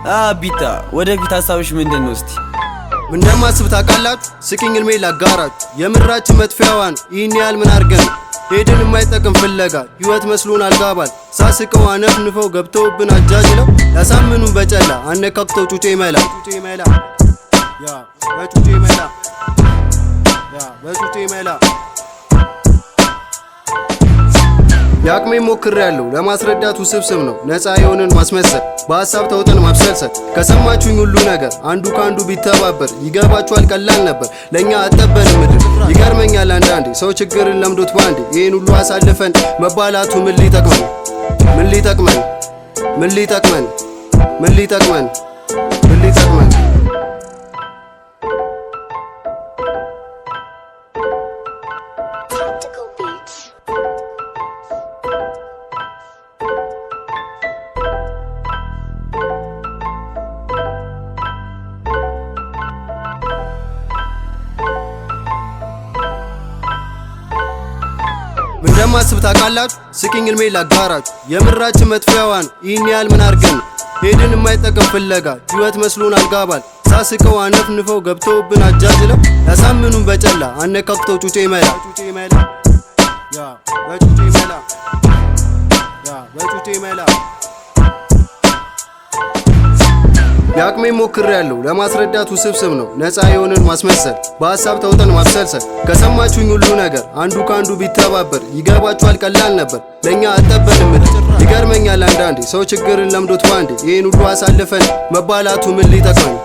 ቢታ ወደፊት ሐሳብሽ ምንድነው? እስቲ እንደማስብ ታውቃላችሁ? ስቂኝ እልሜ ላጋራችሁ የምራችን መጥፊያዋን ይህን ያህል ምን አርገን ሄድን የማይጠቅም ፍለጋ ህይወት መስሎን አልጋባል ሳስቀው አነፍንፈው ገብተውብን አጃጅለው ያሳምኑን በጨላ አነካክተው ጩጬ መላ ያ በጩጬ መላ ያቅሜ ሞክሬያለሁ ለማስረዳት ውስብስብ ነው ነፃ የሆነን ማስመሰል በሐሳብ ተውጠን ማብሰልሰል ከሰማችሁኝ ሁሉ ነገር አንዱ ካንዱ ቢተባበር ይገባችኋል ቀላል ነበር ለኛ አጠበን ምድር ይገርመኛል አንዳንዴ ሰው ችግርን ለምዶት ባንዴ ይሄን ሁሉ አሳልፈን መባላቱ ምን ሊጠቅመን እንደማስብ ታውቃላችሁ? ስቂኝ እልሜ ላጋራችሁ የምራችን መጥፊያዋን ይህን ያህል ምን አርገን ሄድን የማይጠቅም ፍለጋ ህይወት መስሎን አልጋባል ሳስቀው አነፍንፈው ገብተውብን አጃጅለው ያሳምኑን በጨላ አነካክተው ጩጬ መላ ያ በጩጬ መላ ያቅሜ ሞክሬያለሁ ለማስረዳት ውስብስብ ነው ነፃ የሆነን ማስመሰል በሐሳብ ተውጠን ማብሰልሰል ከሰማችሁኝ ሁሉ ነገር አንዱ ካንዱ ቢተባበር ይገባችኋል ቀላል ነበር ለኛ አጠበን ምድር ይገርመኛል አንዳንዴ ሰው ችግርን ለምዶት ባንዴ ይሄን ሁሉ አሳልፈን መባላቱ ምን ሊጠቅመን